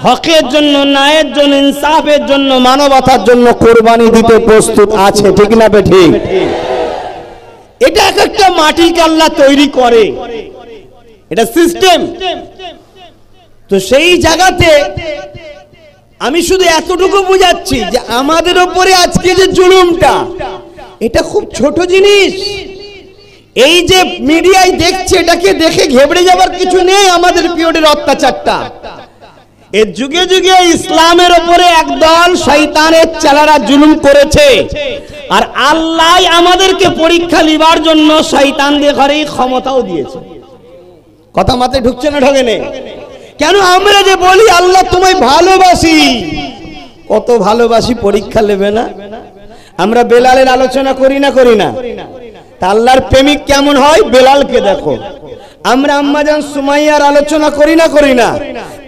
হকের জন্য, ন্যায়ের জন্য, ইনসাফের জন্য, মানবতার জন্য কোরবানি দিতে প্রস্তুত আছে, ঠিক না ঠিক? এটা এক একটা মাটিকে আল্লাহ তৈরি করে, এটা সিস্টেম। তো সেই জায়গাতে আমি শুধু এতটুকু বুঝাচ্ছি যে আমাদের উপরে আজকে যে জুলুমটা, এটা খুব ছোট জিনিস। এই যে মিডিয়ায় দেখছে, এটাকে দেখে ঘেবড়ে যাবার কিছু নেই। আমাদের পিরিয়ডের অত্যাচারটা, এর যুগে যুগে ইসলামের উপরে একদল শয়তানের চেলারা জুলুম করেছে, আর আল্লাহ আমাদেরকে পরীক্ষা নিবার জন্য শয়তানদের ঘরে ক্ষমতাও দিয়েছে। কথা মাথায় ঢুকছে না? ঢোকে না কেন? আমরা যে বলি আল্লাহ তোমায় ভালোবাসি, কত ভালোবাসি পরীক্ষা নেবে না? আমরা বেলালের আলোচনা করি না? তা আল্লাহর প্রেমিক কেমন হয় বেলালকে দেখো। আমরা আম্মাজান সুমাইয়ার আলোচনা করি না?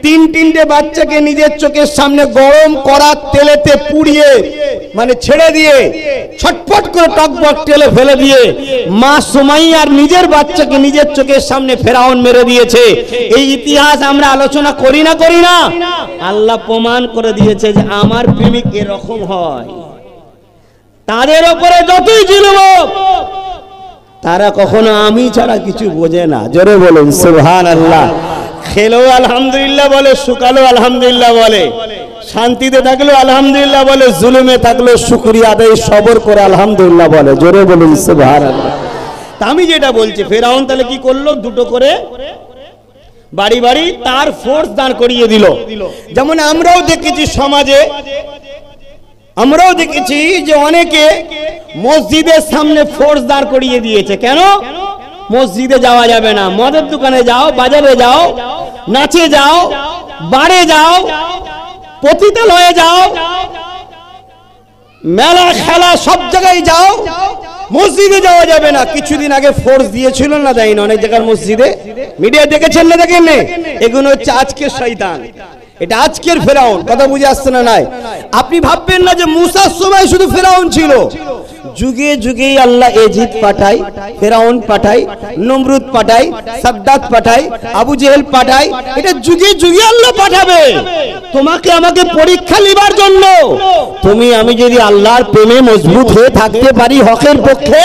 তিনটে বাচ্চাকে নিজের চোখের সামনে গরম করা তেলেতে পুড়িয়ে, মানে ছেড়ে দিয়ে, ছটফট করে টকবক তেলে ফেলে দিয়ে মা সুমাইয়ার নিজের বাচ্চাকে নিজের চোখের সামনে ফেরাউন মেরে দিয়েছে। এই ইতিহাস আমরা আলোচনা করি না? আল্লাহ প্রমাণ করে দিয়েছে যে আমার প্রেমিক এরকম হয়। তাদের উপরে যতই জুলুম হোক, তারা কখনো আমি ছাড়া কিছু বোঝে না। জোরে বলুন সুবহানাল্লাহ। খেলেও আলহামদুলিল্লাহ বলে, শুকালো আলহামদুলিল্লাহ বলে, শান্তিতে থাকলো আলহামদুলিল্লাহ বলে, জুলুমে থাকলো শুকরিয়া আদায় সবর করে আলহামদুলিল্লাহ বলে। জোরে বলুন সুবহানাল্লাহ। তা আমি যেটা বলছি, ফেরাউন তাহলে কি করলো? দুটো করে বাড়ি বাড়ি তার ফোর্স দাঁড় করিয়ে দিল। যেমন আমরাও দেখেছি সমাজে, আমরাও দেখেছি যে অনেকে মসজিদের সামনে ফোর্স দাঁড় করিয়ে দিয়েছে। কেন? মসজিদে যাওয়া যাবে না, মদের দোকানে যাও, বাজারে যাও, নাচে যাও, বারে যাও, পতিতালয়ে যাও, মেলা খেলা সব জায়গায় যাও, মসজিদে যাওয়া যাবে না। কিছুদিন আগে ফোর্স দিয়েছিল না, দেয়নি অনেক জায়গার মসজিদে? মিডিয়া দেখেছেন না দেখেন? এগুলো হচ্ছে আজকের শয়তান, এটা আজকের ফেরাউন। কথা বুঝে আসছে না? নাই আপনি ভাববেন না যে মুসার সময় শুধু ফেরাউন ছিল। যুগে যুগে আল্লাহ এজিদ পাঠায়, ফেরাউন পাঠায়, নমরুদ পাঠায়, সাদ্দাত পাঠায়, আবু জেহেল পাঠায়। এটা যুগে যুগে আল্লাহ পাঠাবে তোমাকে আমাকে পরীক্ষা নিবার জন্য। তুমি আমি যদি আল্লাহর প্রেমে মজবুত হয়ে থাকতে পারি হকের পক্ষে,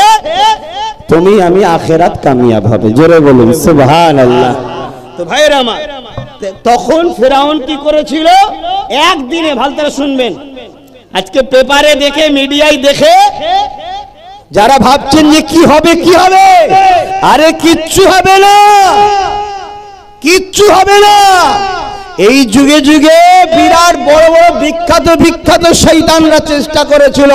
তুমি আমি আখিরাত কামিয়াব হবে। জোরে বলুন সুবহানাল্লাহ। তো ভাইরা আমার, তখন ফেরাউন কি করেছিল? একদিনে, ভালো করে শুনবেন, আজকে পেপারে দেখে, মিডিয়ায় দেখে যারা ভাবছেন যে কি হবে, আরে কিচ্ছু হবে না, কিচ্ছু হবে না। এই যুগে যুগে বিরাট বড় বড় বিখ্যাত শয়তানরা চেষ্টা করেছিল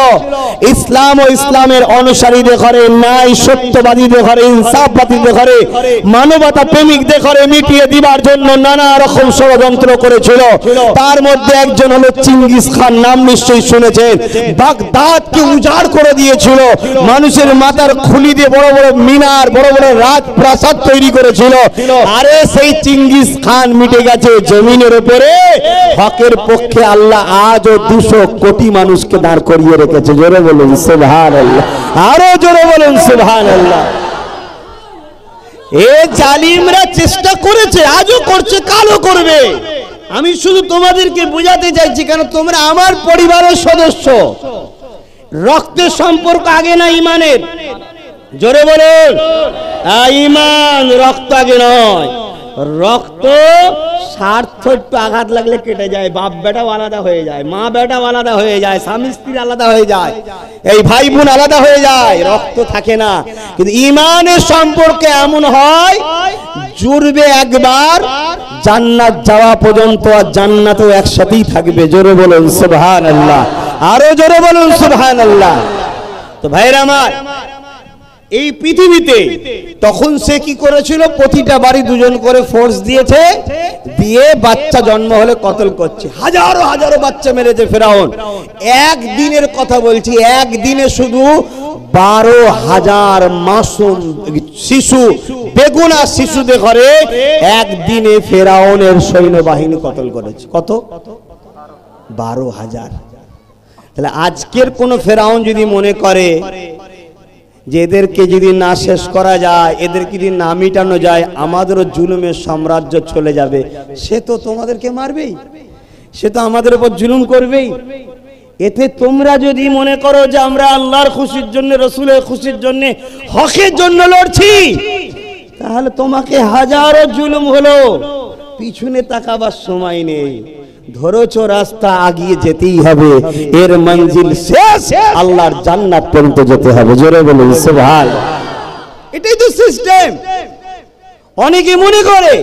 ইসলাম ও ইসলামের অনুসারীদের ঘরে, ন্যায় সত্যবাদীদের ঘরে, ইনসাফবাদীদের ঘরে, মানবতা প্রেমিকদের ঘরে মিটিয়ে দিবার জন্য নানা রকম ষড়যন্ত্র করেছিল। তার মধ্যে একজন হলো চেঙ্গিস খান, নাম নিশ্চয়ই শুনেছেন। বাগদাদকে উজাড় করে দিয়েছিল, মানুষের মাথার খুলি দিয়ে বড় বড় মিনার, বড় বড় রাজপ্রাসাদ তৈরি করেছিল। আরে সেই চেঙ্গিস খান মিটে গেছে। জমিনের উপরে হকের পক্ষে আল্লাহ আজও 200 কোটি মানুষকে দাঁড় করিয়ে রেখেছে। জোরে বলুন সুবহানাল্লাহ, আরো জোরে বলুন সুবহানাল্লাহ। এই জালিমরা চেষ্টা করেছে, আজও করছে, কালও করবে। আমি শুধু তোমাদেরকে বোঝাতে চাইছি, কেন তোমরা আমার পরিবারের সদস্য। রক্তের সম্পর্ক আগে না ইমানের? জোরে বলুন। ইমান, রক্ত আগে নয়। রক্ত স্বার্থ একটু আঘাত লাগলে কেটে যায়, বাপ বেটাও আলাদা হয়ে যায়, মা বেটাও আলাদা হয়ে যায়, স্বামী স্ত্রী আলাদা হয়ে যায়, এই ভাই বোন আলাদা হয়ে যায়, রক্ত থাকে না। কিন্তু ইমানের সম্পর্কে এমন হয়, জুড়বে একবার, জান্নাত যাওয়া পর্যন্ত আর জান্নাতও একসাথেই থাকবে। জোরে বলুন সুবহানাল্লাহ, আরো জোরে বলুন সুবহানাল্লাহ। তো ভাইরা আমার, এই পৃথিবীতে তখন সে কি করেছিল? প্রতিটা বাড়ি দুজন করে ফোর্স দিয়েছে, দিয়ে বাচ্চা জন্ম হলে কতল করছে। হাজারো হাজারো বাচ্চা মেরেছে ফেরাউন। একদিনের কথা বলছি, একদিনে শুধু 12,000 মাসুম শিশু, বেগুনা শিশুদের ঘরে একদিনে ফেরাউনের সৈন্যবাহিনী কতল করেছে। কত? 12,000। তাহলে আজকের কোন ফেরাউন যদি মনে করে যে এদেরকে যদি না শেষ করা যায়, এদেরকে যদি না মিটানো যায়, আমাদেরও জুলুমের সাম্রাজ্য চলে যাবে। সে তো তোমাদেরকে মারবেই, সে তো আমাদের উপর জুলুম করবেই। এতে তোমরা যদি মনে করো যে আমরা আল্লাহর খুশির জন্য, রসুলের খুশির জন্য, হকের জন্য লড়ছি, তাহলে তোমাকে হাজারো জুলুম হলো, পিছনে তাকাবার সময় নেই। ধরেছো রাস্তা, আগিয়ে যেতেই হবে, এর মঞ্জিল শেষ, আল্লাহর জান্নাত পর্যন্ত যেতে হবে। জোরে বলুন সুবহানাল্লাহ। এটাই তো সিস্টেম। অনেকে মনে করে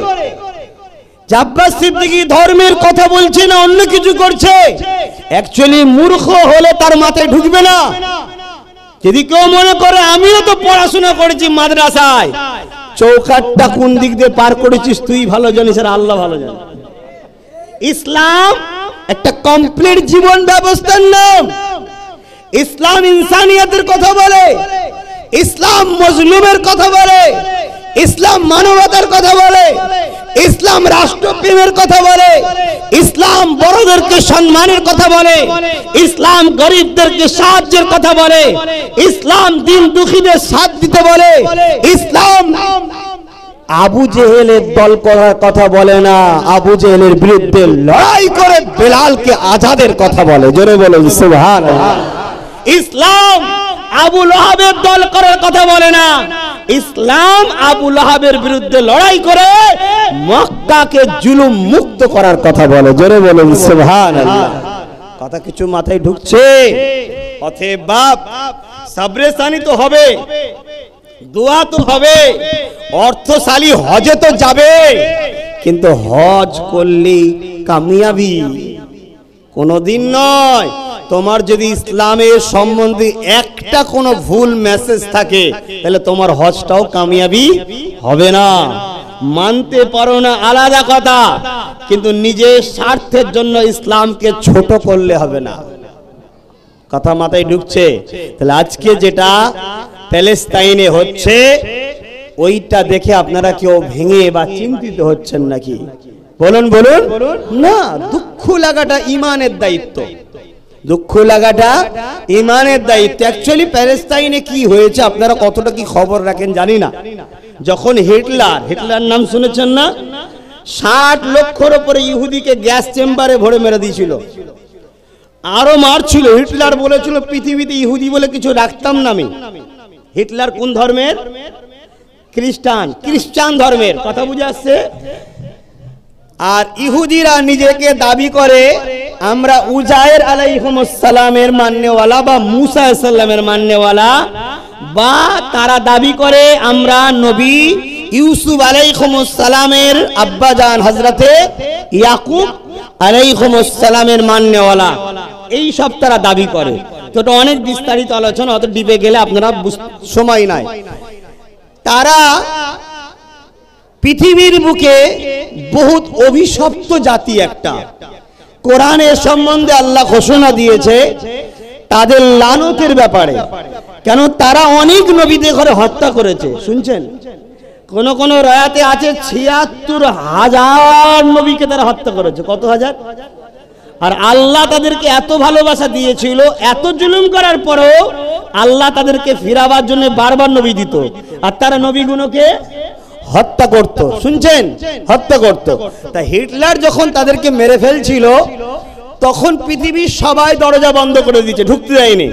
আব্বাস সিদ্দিকী ধর্মের কথা বলছে না, অন্য কিছু করছে। অ্যাকচুয়ালি মূর্খ হলে তার মাথায় ঢুকবে না। যদি কেউ মনে করে আমিও তো পড়াশোনা করেছি মাদ্রাসায়, চৌকাঠটা কোন দিক দিয়ে পার করেছিস তুই ভালো জানিস আর আল্লাহ ভালো জানে। ইসলাম একটা কমপ্লিট জীবন ব্যবস্থার নাম। ইসলাম ইনসানিয়তের কথা বলে, ইসলাম মজলুমের কথা বলে, ইসলাম মানবতার কথা বলে, ইসলাম রাষ্ট্রপ্রেমের কথা বলে, ইসলাম বড়দেরকে সম্মানের কথা বলে, ইসলাম গরিবদেরকে সাহায্যের কথা বলে, ইসলাম দিন দুঃখীদের সাথ দিতে বলে। ইসলাম আবু জেহেলের দল করার কথা বলে না, আবু জেহেলের বিরুদ্ধে লড়াই করে বেলালকে আজাদের কথা বলে। জোরে বলুন সুবহানাল্লাহ। ইসলাম আবু লাহাবের দল করার কথা বলে না, ইসলাম আবু লাহাবের বিরুদ্ধে লড়াই করে মক্কাকে জুলুম মুক্ত করার কথা বলে। জোরে বলুন সুবহানাল্লাহ। কথা কিছু মাথায় ঢুকছে? অতএব বাপ, সাবরেসানি তো হবে, দোয়া তো হবে, অর্থশালী হজে তো যাবে, কিন্তু হজ করলে কামিয়াবি কোনদিন নয়। তোমার যদি ইসলামের সম্বন্ধে একটা কোনো ভুল মেসেজ থাকে, তাহলে তোমার হজটাও কামিয়াবি হবে না। মানতে পারো না আলাদা কথা, কিন্তু নিজের স্বার্থের জন্য ইসলামকে ছোট করলে হবে না। কথা মাথায় ঢুকছে? তাহলে আজকে যেটা প্যালেস্তাইনে হচ্ছে, ওইটা দেখে আপনারা কেউ ভেঙে বা চিন্তিত হচ্ছেন নাকি? বলুন বলুন না। দুঃখ লাগাটা ইমানের দায়িত্ব, দুঃখ লাগাটা ইমানের দায়িত্ব। অ্যাকচুয়ালি প্যালেস্তাইনে কি হয়েছে আপনারা কতটা কি খবর রাখেন জানি না। যখন হিটলার নাম শুনেছেন না? 60 লক্ষর উপরে ইহুদিকে গ্যাস চেম্বারে ভরে মেরে দিয়েছিল, আরো মারছিল। হিটলার বলেছিল পৃথিবীতে ইহুদি বলে কিছু রাখতাম না আমি। হিটলার কোন ধর্মের? খ্রিস্টান ধর্মের। কথা বুঝে আসছে? আর ইহুদিরা নিজেকে দাবি করে আমরা উজায়ের আলাইহিস সালামের মাননেওয়ালা বা মুসা আলাইহিস সালামের মাননেওয়ালা, বা তারা দাবি করে আমরা নবী ইউসুফ আলাইহিস সালামের আব্বাজান হযরতে ইয়াকুব আলাইহিস সালামের মাননেওয়ালা। এই সব তারা দাবি করে। তো এটা অনেক বিস্তারিত আলোচনা, অত ডিপে গেলে আপনারা সময় নাই। তারা পৃথিবীর বুকে বহুত অভিশপ্ত জাতি একটা। কোরআনের সম্বন্ধে আল্লাহ ঘোষণা দিয়েছে তাদের লানতের ব্যাপারে। কেন? তারা অনেক নবীদের ঘরে হত্যা করেছে। শুনছেন? কোন কোন রায়াতে আছে ৭৬,০০০ নবীকে তারা হত্যা করেছে। কত হাজার? আর আল্লাহ তাদেরকে এত ভালোবাসা দিয়েছিল, এত জুলুম করার পরেও আল্লাহ তাদেরকে ফিরাবার জন্য বারবার নবী দিত, আর তারা নবীগুলোকে হত্যা করত। শুনছেন? হত্যা করত। তা হিটলার যখন তাদেরকে মেরে ফেলছিল, তখন পৃথিবীর সবাই দরজা বন্ধ করে দিয়েছে, ঢুকতে দেয়নি।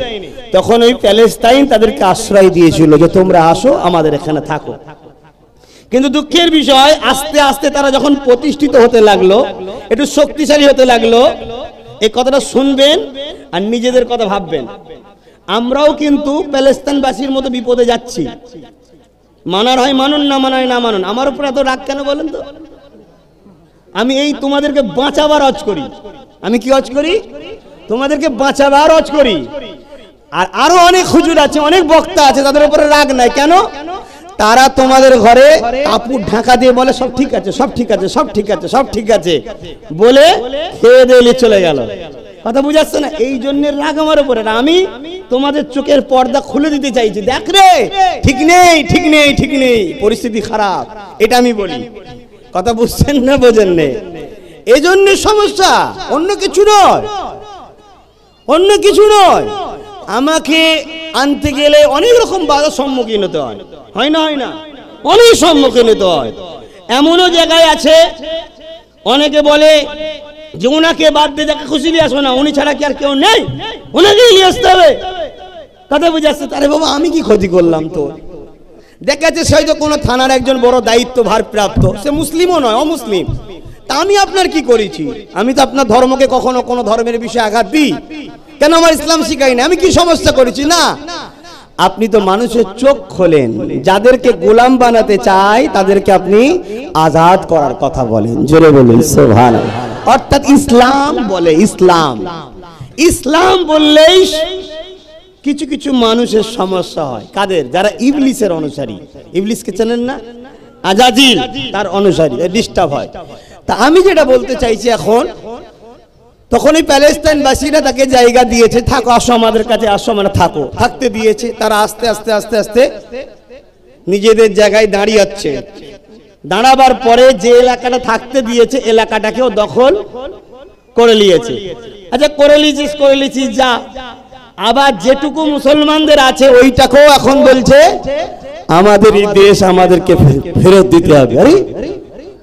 তখন ওই প্যালেস্তাইন তাদেরকে আশ্রয় দিয়েছিল যে তোমরা আসো, আমাদের এখানে থাকো। কিন্তু দুঃখের বিষয়, আস্তে আস্তে তারা যখন প্রতিষ্ঠিত হতে লাগলো, একটু শক্তিশালী হতে লাগলো, এই কথাটা শুনবেন আর নিজেদের কথা ভাববেন। আমরাও কিন্তু প্যালেস্তাইনবাসীর মতো বিপদে যাচ্ছি। মানার হয় মানুন, না মানার না মানুন। আমার উপর এত রাগ কেন বলেন তো? আমি এই তোমাদেরকে বাঁচাবার হজ করি। আমি কি হজ করি? তোমাদেরকে বাঁচাবার হজ করি। আর আরো অনেক হুজুর আছে, অনেক বক্তা আছে, তাদের উপরে রাগ নাই। কেন? তারা তোমাদের ঘরে কাপড় ঢাকা দিয়ে বলে সব ঠিক আছে, সব ঠিক আছে, সব ঠিক আছে, সব ঠিক আছে বলে খেয়ে দিয়ে চলে গেল। কথা বুঝাচ্ছে না? এই জন্য রাগ আমার উপরে। আমি তোমাদের চোখের পর্দা খুলে দিতে চাইছি। দেখ রে, ঠিক নেই, ঠিক নেই, ঠিক নেই, পরিস্থিতি খারাপ, এটা আমি বলি। কথা বুঝছেন না? বোঝেন না? এই জন্য সমস্যা, অন্য কিছু নয়, অন্য কিছু নয়। আমাকে আনতে গেলে অনেক রকম বাধার সম্মুখীন হতে হয়, হয় না? হয় না? অনেক সম্মুখীন হতে হয়। এমনও জায়গায় আছে অনেকে বলে যে ওনাকে বাদ দিয়ে যাকে খুশি নিয়ে আসো না, উনি ছাড়া কি আর কেউ নেই, ওনাকেই নিয়ে আসতে হবে। কথা বুঝে আসছে? তারে বাবা আমি কি ক্ষতি করলাম তোর? দেখা যাচ্ছে সে হয়তো কোনো থানার একজন বড় দায়িত্ব ভারপ্রাপ্ত, সে মুসলিমও নয়, অমুসলিম। তা আমি আপনার কি করেছি? আমি তো আপনার ধর্মকে কখনো কোনো ধর্মের বিষয়ে আঘাত দিই কেন? আমার ইসলাম শিখাই না, আমি কি সমস্যা করেছি? না, আপনি তো মানুষের চোখ খোলেন, যাদেরকে গোলাম বানাতে চায় তাদেরকে আপনি আজাদ করার কথা বলেন। জোরে বলুন সুবহানাল্লাহ। অর্থাৎ ইসলাম বলে, ইসলাম ইসলাম বললেই কিছু কিছু মানুষের সমস্যা হয়। কাদের? যারা ইবলিসের অনুসারী। ইবলিসকে চেনেন না? আজাজিল, তার অনুসারী, ডিস্টার্ব হয়। তা আমি যেটা বলতে চাইছি এখন, তখন এই প্যালেস্টাইনবাসীরা তাকে জায়গা দিয়েছে, থাকো, আসো আমাদের কাছে আসো, মানে থাকো, থাকতে দিয়েছে। তারা আস্তে আস্তে আস্তে আস্তে নিজেদের জায়গায় দাঁড়িয়েছে। দাঁড়াবার পরে যে এলাকাটা থাকতে দিয়েছে এলাকাটাকেও দখল করে নিয়েছে। আচ্ছা করে লিয়েছিস যা। আবার যেটুকু মুসলমানদের আছে ওইটাকেও এখন বলছে আমাদের এই দেশ আমাদেরকে ফেরত দিতে হবে। আরে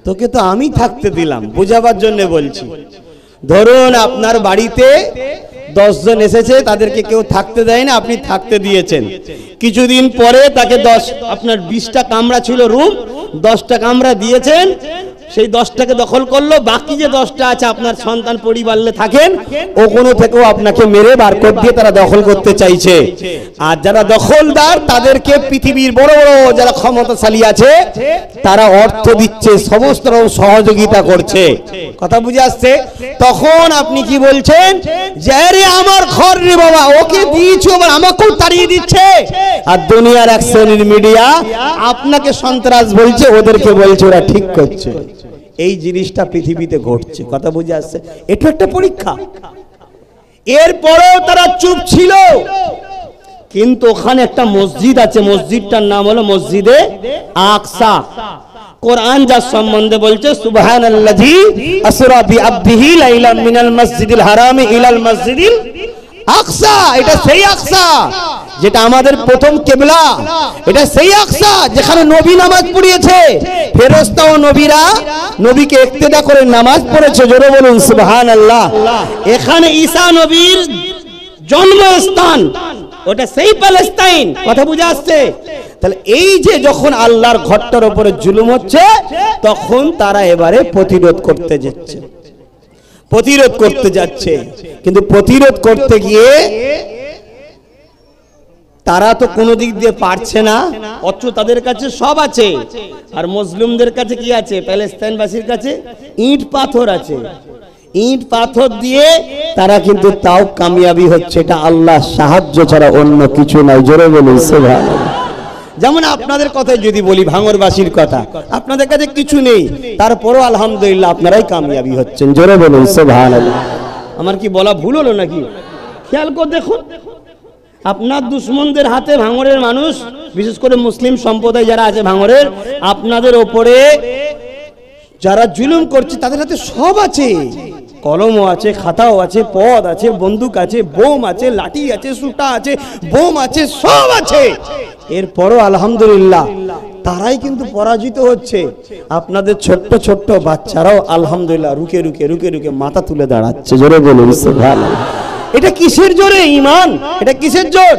তোকে তো আমি থাকতে দিলাম, বোঝাবার জন্য বলছি। ধরুন আপনার বাড়িতে 10 জন এসেছে, তাদেরকে কেউ থাকতে দেয় না, আপনি থাকতে দিয়েছেন। কিছুদিন পরে তাকে আপনার 20টা কামরা ছিল রুম, 10টা কামরা দিয়েছেন, সেই 10টাকে দখল করলো। বাকি যে 10টা আছে আপনার সন্তান পরিবারে থাকেন, ওখানে থেকেও আপনাকে মেরে বারকোড দিয়ে তারা দখল করতে চাইছে। আর যারা দখলদার তাদেরকে পৃথিবীর বড় বড় যারা ক্ষমতাশালী আছে তারা অর্থ দিচ্ছে, সমস্ত রকম সহযোগিতা করছে। কথা বুঝে আসছে? তখন আপনি কি বলছেন যে আরে আমার ঘর রে বাবা, ওকে দিয়েছো আবার আমাকেও তাড়িয়ে দিচ্ছে। আর দুনিয়ার এক শ্রেণীর মিডিয়া আপনাকে সন্ত্রাস বলছে, ওদেরকে বলছে ওরা ঠিক করছে। এই জিনিসটা পৃথিবীতে ঘটছে। কথা বুঝে আসছে? এটা একটা পরীক্ষা। এরপরেও তারা চুপ ছিল, কিন্তু ওখানে একটা মসজিদ আছে, মসজিদটার নাম হলো মসজিদে আকসা। কোরআন যার সম্বন্ধে বলছে সুবহানাল্লাযী আসরা বিআবদিহি লাইলাম মিনাল মাসজিদিল হারামি ইলাল মাসজিদিল আকসা। এটা সেই আকসা যেটা আমাদের প্রথম কিবলা, এটা সেই আকসা যেখানে নবী নামাজ পড়িয়েছে, ফেরেশতা ও নবীরা নবীকে ইক্তেদা করে নামাজ পড়েছে। জোরে বলুন সুবহানাল্লাহ। এখানে ঈসা নবীর জন্মস্থান, ওটা সেই প্যালেস্টাইন। কথা বুঝে আসছে? তাহলে এই যে যখন আল্লাহর ঘরটার উপরে জুলুম হচ্ছে, তখন তারা এবারে প্রতিরোধ করতে যাচ্ছে। কিন্তু প্রতিরোধ করতে গিয়ে তারা তো কোনো দিক দিয়ে পারছে না, অথচ তাদের কাছে সব আছে। আর মুসলিমদের কাছে কি আছে? প্যালেস্টাইনবাসীর কাছে ইট পাথর আছে। ইট পাথর দিয়ে তারা কিন্তু তাও কামিয়াবি হচ্ছে। এটা আল্লাহ সাহায্য ছাড়া অন্য কিছু নাই। জোরে বলুন সুবহানাল্লাহ। যেমন আপনাদের কথাই যদি বলি, ভাঙরবাসীর কথা, আপনাদের কাছে কিছু নেই, তারপরও আলহামদুলিল্লাহ আপনারাই কামিয়াবি হচ্ছেন। জোরে বলুন সুবহানাল্লাহ। আমার কি বলা ভুল হলো নাকি? খেয়াল করে দেখুন, আপনার দুশমনদের হাতে ভাঙরের মানুষ, বিশেষ করে মুসলিম সম্প্রদায় যারা আছে ভাঙরের, আপনাদের ওপরে যারা জুলুম করছে তাদের হাতে সব আছে। কলমও আছে, খাতাও আছে, পদ আছে, বন্দুক আছে, বোম আছে, লাঠি আছে, সুটা আছে, বোম আছে, সব আছে। এরপরও আলহামদুলিল্লাহ তারাই কিন্তু পরাজিত হচ্ছে। আপনাদের ছোট্ট ছোট্ট বাচ্চারাও আলহামদুলিল্লাহ রুকে রুকে রুকে রুকে মাথা তুলে দাঁড়াচ্ছে। জোরে বলুন সুবহানাল্লাহ। এটা কিসের জোরে? ঈমান। এটা কিসের জোর?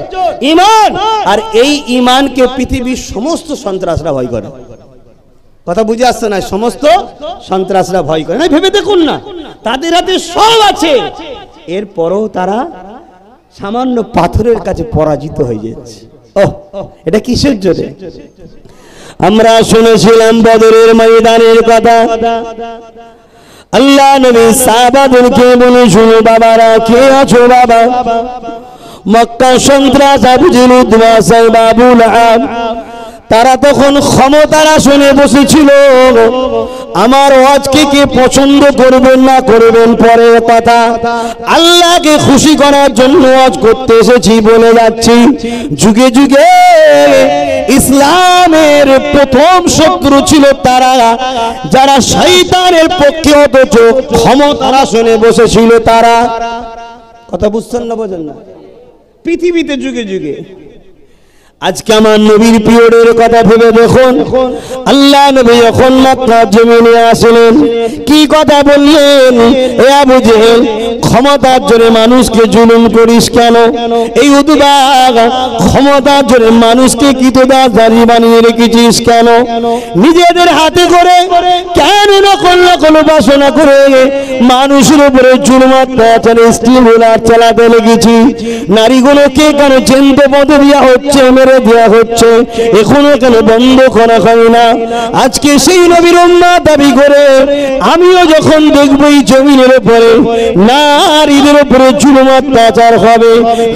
ঈমান। আর এই ঈমানকে পৃথিবীর সমস্ত সন্ত্রাসরা ভয় করে। কথা বুঝে আসছে না? সমস্ত সন্ত্রাসরা ভয় করে না। ভেবে দেখুন না, তাদের হাতে সব আছে, এরপরও তারা সামান্য পাথরের কাছে পরাজিত হয়ে যাচ্ছে। ওহ, এটা কিসের জোরে? আমরা শুনেছিলাম বদরের ময়দানের কথা। আল্লাহ নবী সাহাবাদেরকে বলে, শুনো বাবারা, কে আছো বাবা? মক্কা সন্ত্রাস আবু জেহেল, উতবা, সাইবা, আবু লাহাব, তারা তখন ক্ষমতার আসনে বসেছিল। আমার ওয়াজকে কে পছন্দ করবেন না করবেন পরের কথা, আল্লাহকে খুশি করার জন্য ওয়াজ করতে এসেছি বলে যাচ্ছি। যুগে যুগে ইসলামের প্রথম শত্রু ছিল তারা যারা শয়তানের পক্ষে অথচ ক্ষমতার আসনে বসেছিল তারা। কথা বুঝছেন না? বোঝেন না? পৃথিবীতে যুগে যুগে। আজকে আমার নবীর পিরিয়ডের কথা ভেবে দেখুন, আল্লাহ নবী যখন মক্কার জমিনে আসলেন কি কথা বললেন, এ আবু জেহেল ক্ষমতার জোরে মানুষকে জুলুম করিস কেন? এই উতবা ক্ষমতার জোরে মানুষকে কৃতদাসী বানিয়ে রেখেছিস কেন? নিজেদের হাতে করে কেন নকল নকল বাসনা করে মানুষের উপরে জুলুম অত্যাচার স্টিমুলার চালাতে লেগেছি? নারীগুলোকে কেন জেন্দে পথে দেওয়া হচ্ছে, দেওয়া হচ্ছে, এখনো কেন বন্ধ করা হয় না? আজকে সেই নবীর উম্মত দাবি করে আমিও যখন দেখব এই জমিনের উপরে নারীদের উপরে জুলুম অত্যাচার হবে,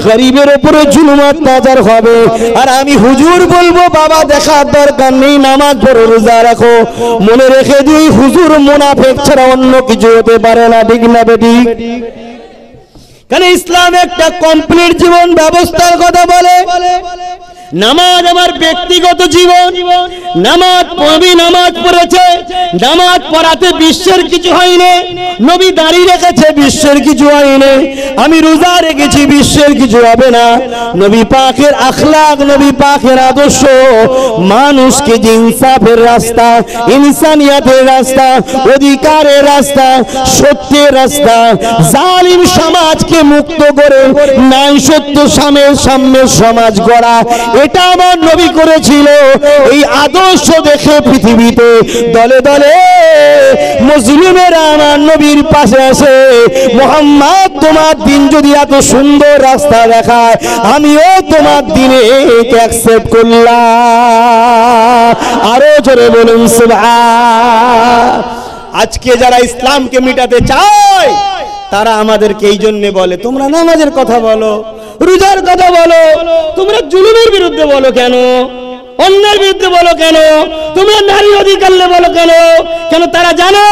গরিবের উপরে জুলুম অত্যাচার হবে, আর আমি হুজুর বলবো বাবা দেখার দরকার নেই, নামাজ পড়ো, রোজা রাখো, মনে রেখে দিই হুজুর মুনাফিক ছাড়া অন্য কিছু হতে পারে না। ঠিক না বেটি? কারণ ইসলাম একটা কমপ্লিট জীবন ব্যবস্থার কথা বলে। নামাজ আমার ব্যক্তিগত জীবন, নামাজ নবী নামাজ পড়েছে, নামাজ পড়াতে বিশ্বের কিছু হয়নি, নবী দাঁড়িয়ে রেখেছে বিশ্বের কিছু হয়নি, আমি রোজা রেখেছি বিশ্বের কিছু হবে না। নবী পাকের আখলাক, নবী পাকের আদর্শ মানুষকে যে ইনসাফের রাস্তা, ইনসানিয়াতের রাস্তা, অধিকারের রাস্তা, সত্যের রাস্তা, জালিম সমাজকে মুক্ত করে ন্যায় সত্য সাম্যের সমাজ গড়া, এটা আমার নবী করেছিল। এই আদর্শ দেখে পৃথিবীতে দলে দলে মুসলিমেরা আমার নবীর পাশে আসে, মুহাম্মদ তোমার দিন যদি এত সুন্দর রাস্তা দেখায়, আমিও তোমার দিনে অ্যাকসেপ্ট করলাম। আরো জোরে বলুন সুবহান। আজকে যারা ইসলামকে মিটাতে চায় তারা আমাদেরকে এই জন্য বলে তোমরা নামাজের কথা বলো, রোজার কথা বলো, তোমরা জুলুমের বিরুদ্ধে বলো কেন, অন্যের বিরুদ্ধে বলো কেন, তোমরা নারী অধিকার বলো কেন? কেন তারা জানে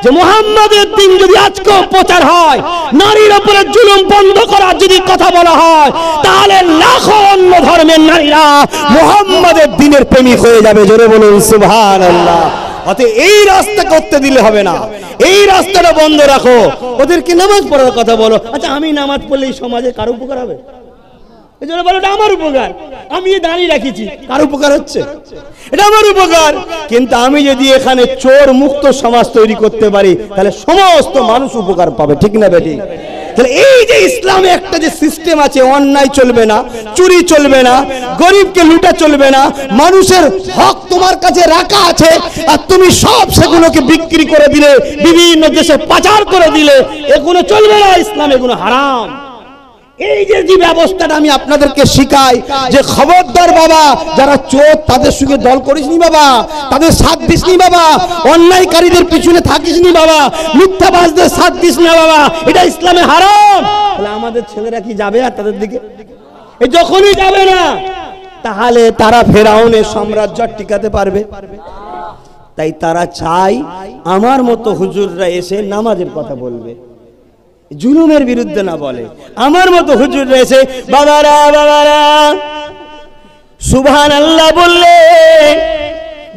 যে মুহাম্মাদের দিন যদি আজকেও প্রচার হয়, নারীর উপরে জুলুম বন্ধ করার যদি কথা বলা হয়, তাহলে লাখো অন্য ধর্মের নারীরা মুহাম্মাদের দিনের প্রেমিক হয়ে যাবে। জোরে বলুন সুবহানাল্লাহ। অতএব এই রাস্তা করতে দিলে হবে না, এই রাস্তাটা বন্ধ রাখো। ওদেরকে নামাজ পড়ার কথা বলো। আচ্ছা আমি নামাজ পড়লে এই সমাজে কারো উপকার হবে? এই জন্য বলো এটা আমার উপকার, আমি দাঁড়িয়ে রাখিছি, কার উপকার হচ্ছে? এটা আমার উপকার। কিন্তু আমি যদি এখানে চোর মুক্ত সমাজ তৈরি করতে পারি তাহলে সমস্ত মানুষ উপকার পাবে। ঠিক না বেটি? তাহলে এই যে ইসলামে একটা যে সিস্টেম আছে, অন্যায় চলবে না, চুরি চলবে না, গরিবকে লুটা চলবে না, মানুষের হক তোমার কাছে রাখা আছে আর তুমি সব সেগুলোকে বিক্রি করে দিলে, বিভিন্ন দেশে পাচার করে দিলে, এগুলো চলবে না। ইসলাম এগুলো হারাম। এই যে ব্যবস্থাটা আমি আপনাদেরকে শিখাই যে খবরদার বাবা, যারা চোর তাদের সঙ্গে দল করিসনি বাবা, তাদের সাথ দিসনি বাবা, অন্যায়কারীদের পিছনে থাকিসনি বাবা, মিথ্যাবাজদের সাথ দিস না বাবা, এটা ইসলামে হারাম। তাহলে আমাদের ছেলেরা কি যাবে আর তাদের দিকে? এই যখনই যাবে না তাহলে তারা ফেরাউনের সাম্রাজ্য টিকাতে পারবে? তাই তারা চাই আমার মতো হুজুররা এসে নামাজের কথা বলবে, জুলুমের বিরুদ্ধে না বলে। আমার মতো হুজুর রয়েছে, বাবারা বাবারা সুবহানাল্লাহ বললে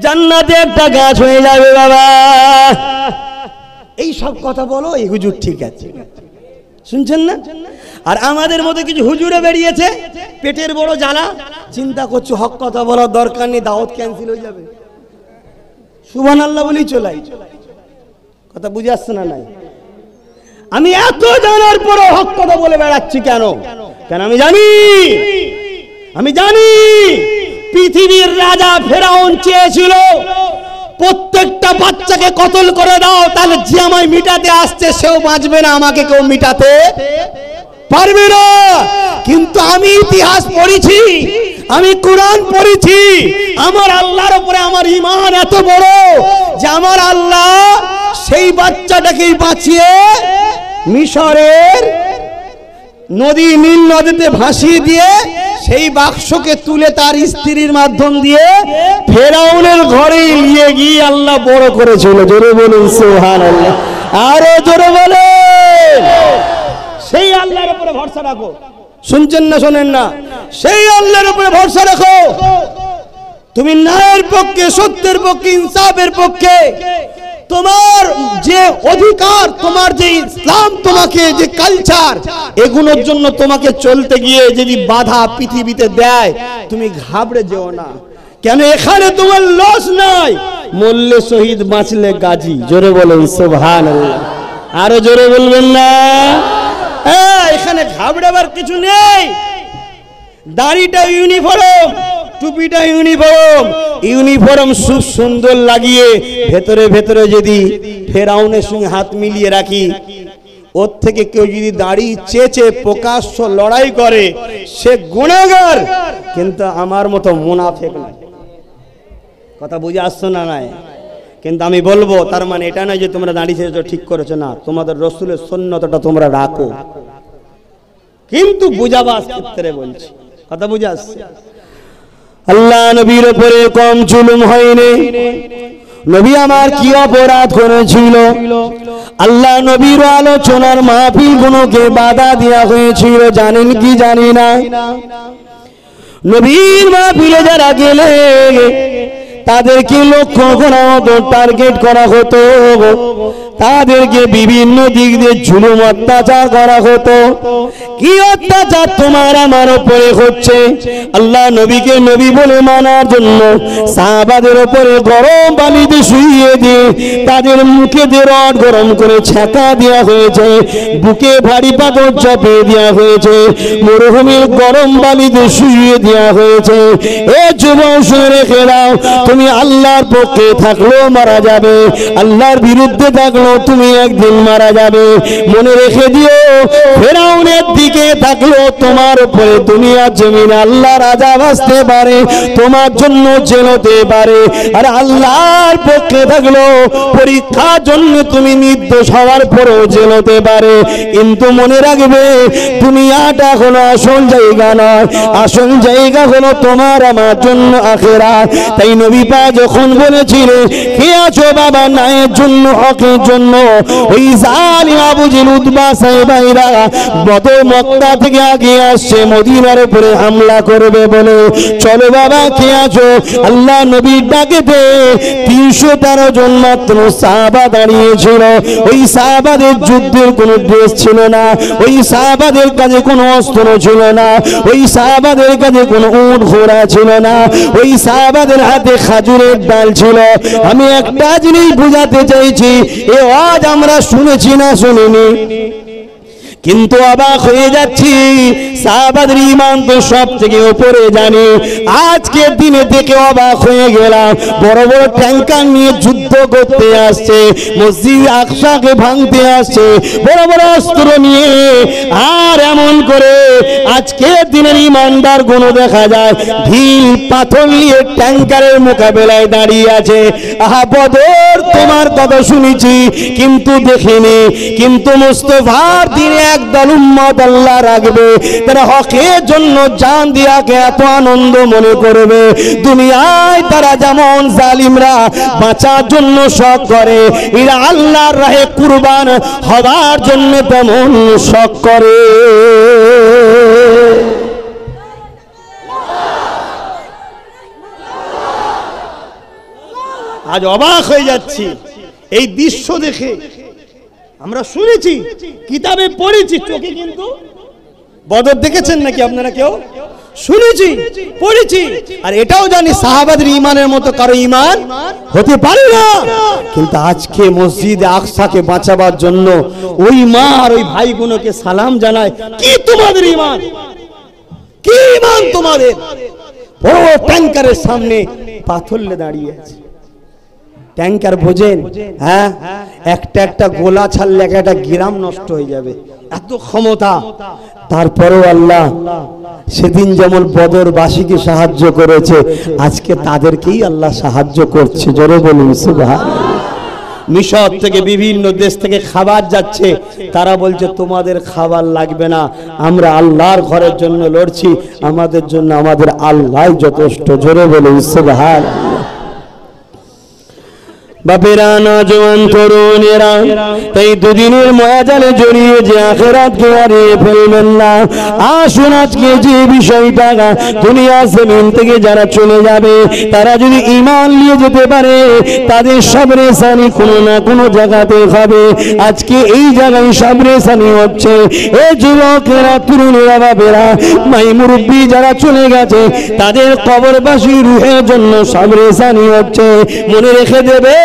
জান্নাতে একটা গাছ হয়ে যাবে বাবা, এই সব কথা বলো, এই হুজুর ঠিক আছে, শুনছেন না? আর আমাদের মতো কিছু হুজুরে বেরিয়েছে, পেটের বড় জ্বালা, চিন্তা করছো হক কথা বলার দরকার নেই, দাওয়াত ক্যান্সেল হয়ে যাবে, সুবহানাল্লাহ বলেই চলাই। কথা বুঝে আসছে না? নাই আমি এত জানার পরও হক কথা বলে বেড়াচ্ছি কেন? কেন আমি জানি পৃথিবীর রাজা ফেরাউন চেয়েছিল প্রত্যেকটা বাচ্চাকে কতল করে দাও, তাহলে যে আমায় মিটাতে আসছে সেও বাঁচবে না, আমাকে কেউ মিটাতে পারবে না। কিন্তু আমি ইতিহাস পড়েছি, আমি কোরআন পড়েছি, আমার আল্লাহর উপরে আমার ঈমান এত বড় যে আমার আল্লাহ সেই বাচ্চাটাকেই বাঁচিয়ে মিশরের নদী, নীল নদীতে ভাসিয়ে দিয়ে সেই বাক্সকে তুলে তার স্ত্রীর মাধ্যম দিয়ে ফেরাউনের ঘরে নিয়ে গিয়ে আল্লাহ বড় করেছিল। জোরে বলুন সুবহানাল্লাহ, আরো জোরে বলেন। সেই আল্লাহর উপরে ভরসা রাখো। শুনছেন না শোনেন না? সেই আল্লাহর উপরে ভরসা রাখো। তুমি ন্যায়ের পক্ষে, সত্যের পক্ষে, ইনসাফের পক্ষে, তোমার যে অধিকার, তোমার যে ইসলাম, তোমাকে যে কালচার, এগুলোর জন্য তোমাকে চলতে গিয়ে যদি বাধা পৃথিবীতে দেয়, তুমি ঘাবড়ে যেও না। কেন এখানে তোমার লস নাই, মরলে শহীদ বাঁচলে গাজী। জোরে বলেন সুবহানাল্লাহ, আরো জোরে বলবেন না? হ্যাঁ, এখানে ঘাবড়াবার কিছু নেই। দাড়িটা ইউনিফর্ম, টুপিটা ইউনিফর্ম, ইউনিফর্ম খুব সুন্দর লাগিয়ে ভেতরে ভেতরে যদি ফেরাউনের সঙ্গে হাত মিলিয়ে রাখি, ওর থেকে কেউ যদি দাড়ি চেচে প্রকাশ্য লড়াই করে, সে গুনাহগার, কিন্তু আমার মতো মুনাফিক নয়। কথা বুঝে আসছো না? নাই। কিন্তু আমি বলবো, তার মানে এটা নয় যে তোমরা দাড়ি চেয়েছো ঠিক করেছো না, তোমাদের রাসূলের সুন্নতটা তোমরা রাখো, কিন্তু বুঝাবার ক্ষেত্রে বলছি। কথা বুঝে আসছে? আল্লাহ নবীর উপরে কম জুলুম হয়নি। নবী আমার কি অপরাধ করেছিল? আল্লাহ নবীর আলোচনার মাহফিল গুলোকে বাধা দেওয়া হয়েছিল, জানেন কি জানি না? নবীর মাহফিলে যারা গেলে তাদেরকে লক্ষ্য করা হতো, টার্গেট করা হতো, তাদেরকে বিভিন্ন দিক দিয়ে জুলুম অত্যাচার করা হতো। কি অত্যাচার তোমার আমার উপরে হচ্ছে? আল্লাহ নবীকে নবী বলে মানার জন্য সাহাবাদের উপরে গরম পানিতে শুইয়ে দিয়ে তাদের মুখে দিয়ে রড গরম করে ছ্যাঁকা দেওয়া হয়েছে, বুকে ভারী পাথর চাপিয়ে দেওয়া হয়েছে, মরুভূমির গরম পানিতে শুইয়ে দেওয়া হয়েছে। এ যুবক শুনে রেখে দাও, তুমি আল্লাহর পক্ষে থাকলেও মারা যাবে, আল্লাহর বিরুদ্ধে থাকলেও তুমি একদিন মারা যাবে। মনে রেখে দিও, ফেরাউনের দিকে থাকলেও তোমার উপরে দুনিয়ার জমিনে আল্লাহর আযাব আসতে পারে, তোমার জন্য জেল হতে পারে। আর আল্লাহর পক্ষে থাকলেও পরীক্ষার জন্য তুমি নির্দোষ হওয়ার পরেও জেল হতে পারে। কিন্তু মনে রাখবে, দুনিয়াটা হলো আসল জায়গা নয়, আসল জায়গা হলো তোমার আমার জন্য আখিরাত। তাই নবী পাক যখন বলেছিলেন, কে আছো বাবা ন্যায়ের জন্য, হকের জন্য, ওই জালিম আবু জেল উতবা সাহেবাইরা বদর মক্কা থেকে আগে আসছে মদিনার উপরে হামলা করবে বলে। চলো বাবা, কে আছো? আল্লাহ নবীর ডাকেতে 313 জন মাত্র সাহাবা দাঁড়িয়েছিল। ওই সাহাবাদের যুদ্ধের কোনো ড্রেস ছিল না, ওই সাহাবাদের কাছে কোনো অস্ত্র ছিল না, ওই সাহাবাদের কাছে কোনো উট ঘোড়া ছিল না, ওই সাহাবাদের হাতে খাজুরের ডাল ছিল। আমি একটা জিনিস বুঝাতে চাইছি, এ আজ আমরা শুনেছি না শুনিনি, কিন্তু অবাক হয়ে যাচ্ছি, সাহাবাদের ঈমান তো সব থেকে উপরে জানি। আজকের দিনে দেখে অবাক হয়ে গেলাম, বড় বড় ট্যাঙ্কার নিয়ে যুদ্ধ করতে আসছে, মসজিদ আকসাকে ভাঙতে আসছে, বড় বড় অস্ত্র নিয়ে। আর এমন করে আজকের দিনের ঈমানদার গুলো দেখা যায় ঢিল পাথর নিয়ে ট্যাঙ্কারের মোকাবেলায় দাঁড়িয়ে আছে। আহা বদর, তোমার কথা শুনেছি কিন্তু দেখিনি, কিন্তু মুস্তাফার দিনে একদল উম্মত আল্লাহ রাখবে, তারা হকের জন্য জান দিয়াকে এত আনন্দ মনে করবে। দুনিয়ায় তারা যেমন জালিমরা বাঁচার জন্য শখ করে, এরা আল্লাহর রাহে কুরবান হবার জন্য তেমন শখ করে। আজ অবাক হয়ে যাচ্ছি এই দৃশ্য দেখে। আমরা শুনেছি, কিতাবে পড়েছি, চোখে কিন্তু বদর দেখেছেন নাকি আপনারা কেউ? শুনেছি, পড়েছি, আর এটাও জানি সাহাবাদের ঈমানের মতো কারো ঈমান হতে পারে না। কিন্তু আজকে মসজিদে আকসাকে বাঁচাবার জন্য ওই মা আর ওই ভাইগুলোকে সালাম জানায়। কি তোমাদের ঈমান, কি ঈমান তোমাদের? বড় ট্যাঙ্কারের সামনে পাথর নিয়ে দাঁড়িয়ে আছে। ট্যাঙ্কার বোঝেন? হ্যাঁ, একটা একটা গোলা ছাড়লে একটা গ্রাম নষ্ট হয়ে যাবে, এত ক্ষমতা। তারপরেও আল্লাহ সেদিন যেমন বদরবাসীকে সাহায্য করেছে, আজকে তাদেরকেই আল্লাহ সাহায্য করছে। জোরে বলুন সুবহানাল্লাহ। মিশর থেকে বিভিন্ন দেশ থেকে খাবার যাচ্ছে, তারা বলছে তোমাদের খাবার লাগবে না, আমরা আল্লাহর ঘরের জন্য লড়ছি, আমাদের জন্য আমাদের আল্লাহই যথেষ্ট। জোরে বলুন সুবহানাল্লাহ। বাপেরা, নওজোয়ান তরুণেরা, তাই দুদিনের ময়াজালে জড়িয়ে যে আখিরাতকে হারিয়ে ফেলবেন না। আসুন আজকে যে বিষয়টা, দুনিয়া জমিন থেকে যারা চলে যাবে তারা যদি ঈমান নিয়ে যেতে পারে তাদের সবরে সানি কোনো না কোনো জায়গাতে হবে। আজকে এই জায়গায় সবরে সানি হচ্ছে। এ যুবকেরা, তরুণেরা, বাপেরা, মাই মুরব্বী যারা চলে গেছে তাদের কবরবাসী রুহের জন্য সবরে সানি হচ্ছে। মনে রেখে দেবে,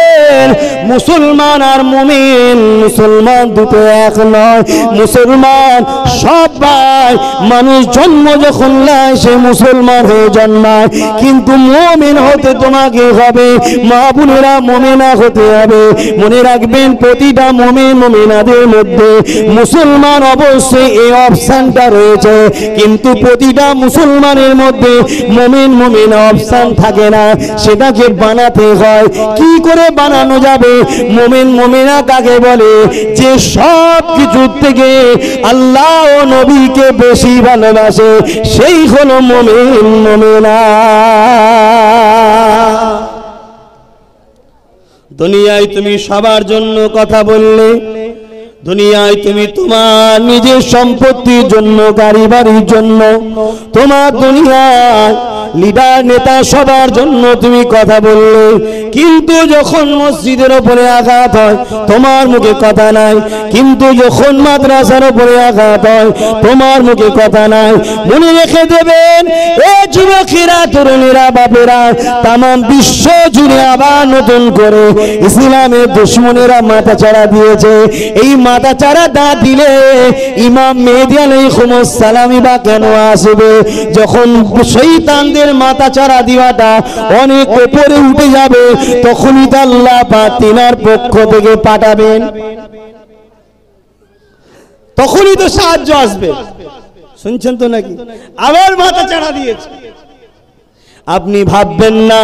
মুসলমান আর মুমিন, মুসলমান দুটো এক নয়। মুসলমান সবাই মানুষ জন্ম যখন নেয় সে মুসলমান হয়ে জন্মায়, কিন্তু মুমিন হতে তোমাকে হবে। মা বোনেরা, মুমিনা হতে হবে। মনে রাখবেন, প্রতিটা মুমিন মুমিনাদের মধ্যে মুসলমান অবশ্যই এই অপশনটা রয়েছে, কিন্তু প্রতিটা মুসলমানের মধ্যে মুমিন মুমিনা অপশন থাকে না। সেটাকে বানাতে হয়। কি করে বানানো যাবে? মুমিন মুমিনা কাকে বলে? যে সব কিছুর থেকে আল্লাহ ও নবীকে বেশি ভালোবাসে, সেই হলো মুমিন মুমিনা। দুনিয়ায় তুমি সবার জন্য কথা বললে, দুনিয়ায় তুমি তোমার নিজের সম্পত্তির জন্য, গাড়ি বাড়ির জন্য, তোমার দুনিয়ায় লিডার নেতা সবার জন্য তুমি কথা বললে, কিন্তু যখন মসজিদের উপরে আঘাত হয় তোমার মুখে কথা নাই, কিন্তু যখন মাদ্রাসার উপরে আঘাত হয় তোমার মুখে কথা নাই। মনে রেখে দেবেন, এ যুবকেরা, তরুণেরা, বাপেরা, তাম বিশ্ব জুড়ে আবার নতুন করে ইসলামের দুশমনেরা মাথা চাড়া দিয়েছে। এই মাথা চাড়া না দিলে ইমাম মেহেদী আলাইহিস সালামই বা কেন আসবে? যখন শয়তানদের মাথা চাড়া দিওয়াটা অনেক উপরে উঠে যাবে, তখনই তো আল্লাহ পাক তিনার পক্ষ থেকে পাঠাবেন, তখনই তো সাহায্য আসবে। শুনছেন তো নাকি? আবার মাথা চাড়া দিয়েছে। আপনি ভাববেন না,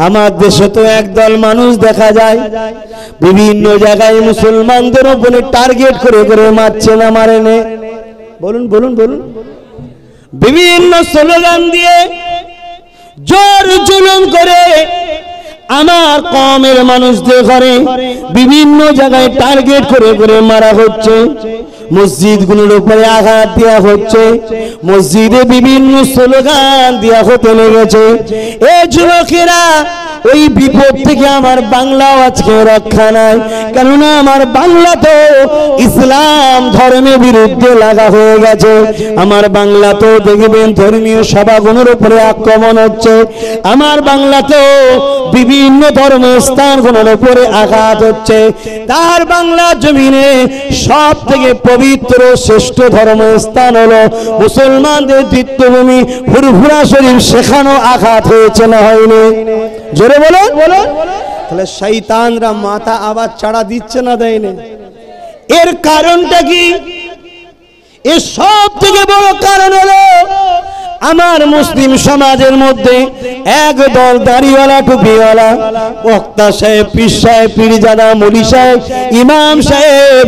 আমার দেশে তো একদল মানুষ দেখা যায় বিভিন্ন জায়গায় মুসলমানদের উপরে টার্গেট করে করে মারছে না মারেনে। বলুন বলুন বলুন। বিভিন্ন স্লোগান দিয়ে জোর জুলুম করে আমার কওমের মানুষদের ঘরে বিভিন্ন জায়গায় টার্গেট করে করে মারা হচ্ছে। মসজিদগুলোর উপরে আঘাত দেওয়া হচ্ছে, মসজিদে বিভিন্ন স্লোগান দেওয়া হতে লেগেছে। এ যুবকেরা, ওই বিপদ থেকে আমার বাংলাও আজকে রক্ষা নাই, কেননা আমার বাংলা তো ইসলাম ধর্মের বিরুদ্ধে লাগা হয়ে গেছে। আমার বাংলা তো দেখবেন ধর্মীয় সভাগুলোর উপরে আক্রমণ হচ্ছে, আমার বাংলাতেও বিভিন্ন ধর্মস্থানগুলোর উপরে আঘাত হচ্ছে। তার বাংলা জমিনে সব থেকে পবিত্র শ্রেষ্ঠ ধর্মস্থান হলো মুসলমানদের তীর্থভূমি ফুরফুরা শরীফ, সেখানেও আঘাত হয়েছে না হয়নি? জোরে বলো। তাহলে শয়তানরা মাথা আবার চাড়া দিচ্ছে না, দেয়নি? এর কারণটা কি? এর সব থেকে বড় কারণ হলো আমার মুসলিম সমাজের মধ্যে একদল দাড়িওয়ালা, টুপিওয়ালা, বক্তা সাহেব, পীর সাহেব, পীরজাদা, মৌলী সাহেব, ইমাম সাহেব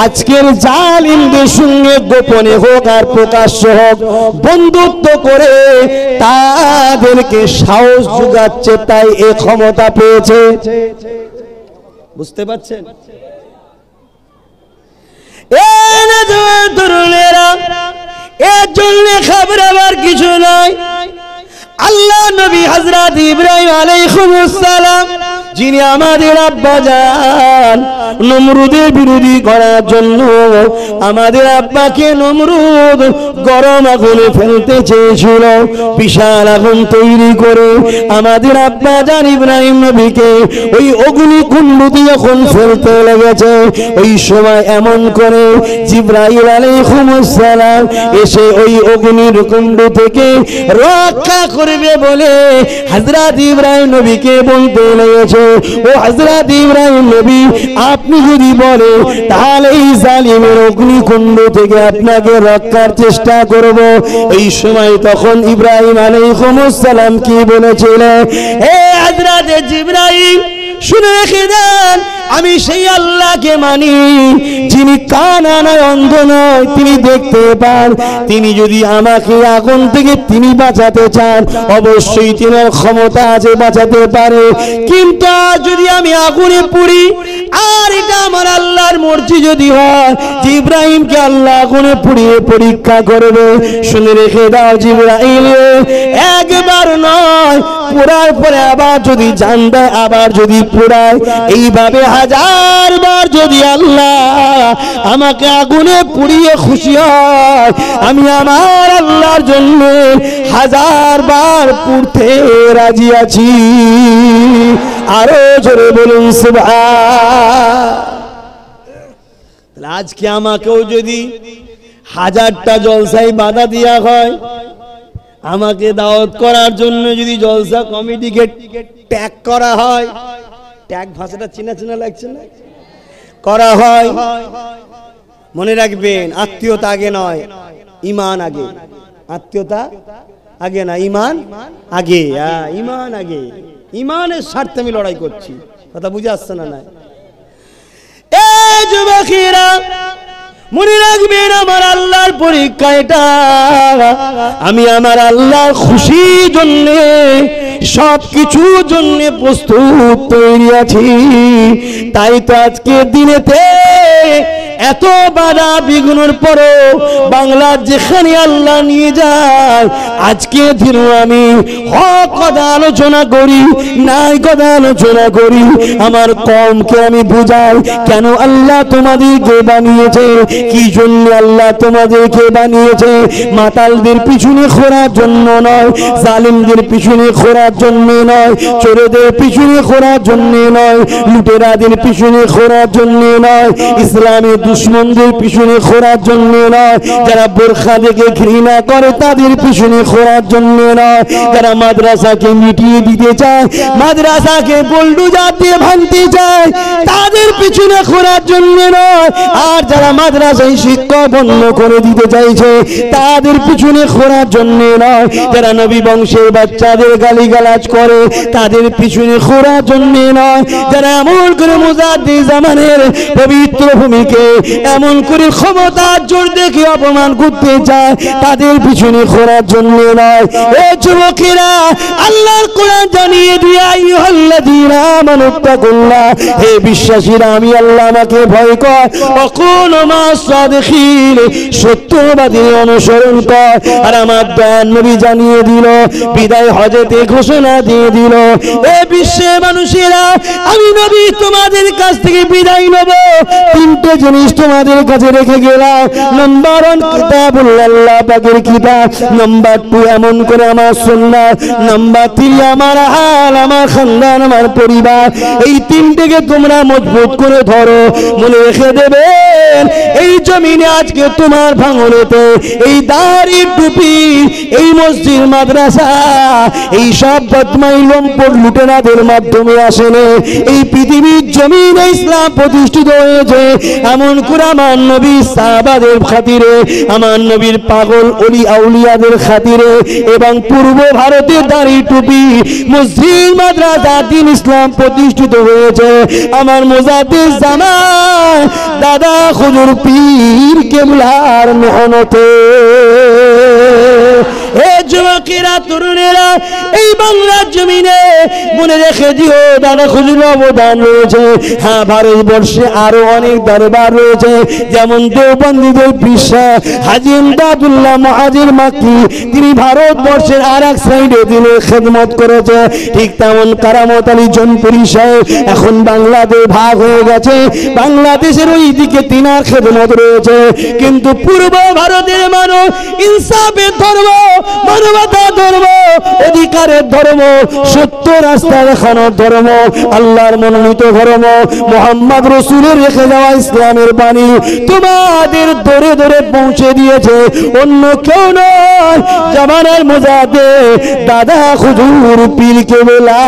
আজকের জালিমদের সঙ্গে গোপনে হোক আর প্রকাশ্য হোক বন্ধুত্ব করে তাদেরকে সাহস জোগাচ্ছে, তাই এ ক্ষমতা পেয়েছে। বুঝতে পারছেন? তরুণেরা, এর জন্য খাবার কিছু নয়। আল্লাহ নবী হযরত ইব্রাহিম আলাইহিস সালাম, যিনি আমাদের আব্বা জান, নমরুদের বিরোধী করার জন্য আমাদের আব্বাকে নমরুদ গরম আগুনে ফেলতে চেয়েছিল। বিশাল আগুন তৈরি করে আমাদের আব্বা জান ইব্রাহিম নবীকে ওই অগ্নিকুণ্ডতে যখন ফেলতে লেগেছে, ওই সময় এমন করে জিবরাইল আলাইহিস সালাম এসে ওই অগ্নির কুণ্ড থেকে রক্ষা করবে বলে হযরত ইব্রাহিম নবীকে বলতে লেগেছে, ও হযরত ইব্রাহিম নবী, আপনি যদি বলে তাহলে এই জালিমের অগ্নিকুণ্ড থেকে আপনাকে রক্ষার চেষ্টা করব। এই সময় তখন ইব্রাহিম আলাইহিস সালাম কি বলেছিলেন? হে হযরত জিবরাইল, শুনে রেখে দেন, আমি সেই আল্লাহকে মানি যিনি কানা নয়, অন্ধ নয়, তিনি দেখতে পান। তিনি যদি আমাকে আগুন থেকে তিনি বাঁচাতে চান, অবশ্যই তিনার ক্ষমতা আছে, বাঁচাতে পারে। কিন্তু যদি আমি আগুনে পুড়ি, আর এটা আমার আল্লাহর মর্জি যদি হয় যে ইব্রাহিমকে আল্লাহ আগুনে পুড়িয়ে পরীক্ষা করবে, শুনে রেখে দাও জিবরাইল, একবার নয়, পোড়ার পরে আবার যদি জান দেয়, আবার যদি পোড়ায়, এইভাবে 1000 বার যদি আল্লাহ আমাকে আগুনে পুড়িয়ে খুশি হয়, আমি আমার আল্লাহর জন্য 1000 বার পুড়তে রাজি আছি। আরো জোরে বলুন সুবহান। আজকে আমাকেও যদি 1000টা জলসায় বাধা দেওয়া হয়, আমাকে দাওয়াত করার জন্য যদি জলসা কমিটিকে ট্যাগ করা হয়, ট্যাগ ভাষাটা চেনা চেনা লাগছে না, করা হয়, মনে রাখবেন আত্মীয়তা আগে নয়, ঈমান আগে। আত্মীয়তা আগে না, ঈমান আগে। ঈমান আগে, ঈমানের স্বার্থে আমি লড়াই করছি। কথা বুঝে আসছে না? না, এই যুবকেরা মনে রাখবেন, আমার আল্লাহর পরীক্ষা এটা। আমি আমার আল্লাহর খুশির জন্য সব কিছুর জন্য প্রস্তুত তৈরি আছি। তাই তো আজকের দিনেতে এত বাধা বিঘ্নের পরেও বাংলার যেখানে আল্লাহ নিয়ে যায়, আজকে দিনও আমি হক কথা আলোচনা করি, নাই কথা আলোচনা করি। আমার কমকে আমি বুঝাই কেন আল্লাহ তোমাদেরকে বানিয়েছে, কি জন্য আল্লাহ তোমাদেরকে বানিয়েছে। মাতালদের পিছনে ঘোরার জন্য নয়, জালিমদের পিছনে ঘোরার জন্য নয়, চোরেদের পিছনে ঘোরার জন্য নয়, লুটেরাদের পিছনে ঘোরার জন্য নয়, ইসলামের দুশ্মনদের পিছনে ঘোরার জন্য নয়, যারা বোরখা দেখে ঘৃণা করে তাদের পিছনে ঘোরার জন্য নয়, যারা মাদ্রাসাকে মিটিয়ে দিতে চায়, মাদ্রাসাকে বুলডোজার দিয়ে ভাঙতে চায়, তাদের পিছনে ঘোরার জন্য নয়, আর যারা মাদ্রাসায় শিক্ষা বন্ধ করে দিতে চাইছে তাদের পিছনে ঘোরার জন্য নয়, যারা নবী বংশের বাচ্চাদের গালিগালাজ করে তাদের পিছনে ঘোরার জন্য নয়, যারা এমন করে মুজাদ্দিদ জামানের পবিত্র ভূমিকে এমন করে ক্ষমতার জোর দেখে অপমান করতে চায় তাদের পিছনে ঘোরার জন্য নয়। এই যুবকেরা, আল্লাহর কোরআন জানিয়ে দিয়ে, আইয়ুহাল্লাযীনা আমানুত্তাকুল্লাহ, হে বিশ্বাসীরা, আমি আল্লাহ আমাকে ভয় কর, ওয়াকুনু মা'আস সাদিকিন, সত্যবাদী অনুসরণ কর। আর আমার দয়ার নবী জানিয়ে দিল, বিদায় হজেতে ঘোষণা দিয়ে দিল, এ বিশ্বের মানুষেরা, আমি নবী তোমাদের কাছ থেকে বিদায় নেব, 3টে জিনিস তোমাদের কাছে রেখে গেলাম। নাম্বার 1 কিতাবুল্লাহ, আল্লাহ পাকের কিতাব। নাম্বার 2 এমন করে আমার সুন্নাত। নাম্বার 3 আমার হাল, আমার খানদান, আমার পরিবার। এই 3টেকে তোমরা মজবুত করে ধরো। মনে রেখে দেবেন, এই জমিনে আজকে তোমার ভাঙনেতে এই দাড়ি টুপি, এই মসজিদ মাদ্রাসা, এই সব বদমাই লম্পট লুটেরাদের মাধ্যমে আসেনি। এই পৃথিবীর জমিনে ইসলাম প্রতিষ্ঠিত হয়েছে এমন করে আমার নবী সাহাবাদের খাতিরে, আমার নবীর পাগল ওলি আউলিয়াদের খাতিরে, এবং পূর্ব ভারতের দাড়ি টুপি, মসজিদ মাদ্রাসা, দ্বীন ইসলাম প্রতিষ্ঠিত হয়েছে আমার মুজাদ্দিদ জামান দাদা হুজুর পীর কেবলার মেহনতে। হে যুবকেরা, তরুণেরা, এই বাংলার জমিনে মনে রেখে দিও, দাদা হুজুর অবদান রয়েছে। হ্যাঁ, ভারতবর্ষে আরো অনেক দরবার রয়েছে, যেমন দেওবন্দীদের পিসা হাজী ইমদাদুল্লাহ মুহাজির মাক্কি, তিনি ভারতবর্ষের আর এক সাইডে তিনি খেদমত করেছে। ঠিক তেমন কারামত আলী জনপুরি সাহেব এখন বাংলাদেশ ভাগ হয়ে গেছে, বাংলাদেশের ওই দিকে তিনার খেদমত রয়েছে। কিন্তু পূর্ব ভারতের মানুষ ইনসাফের ধর্ম, মানবতার ধর্ম, অধিকারের ধর্ম, সত্য রাস্তা দেখানোর ধর্ম, আল্লাহর মনোনীত ধর্ম, মুহাম্মদ রাসূলের রেখে যাওয়া ইসলামের বাণী তোমাদের দরে দরে পৌঁছে দিয়েছে অন্য কেউ নয়, জামানার মুজাদ্দিদ দাদা হুজুর পীর কেবলা।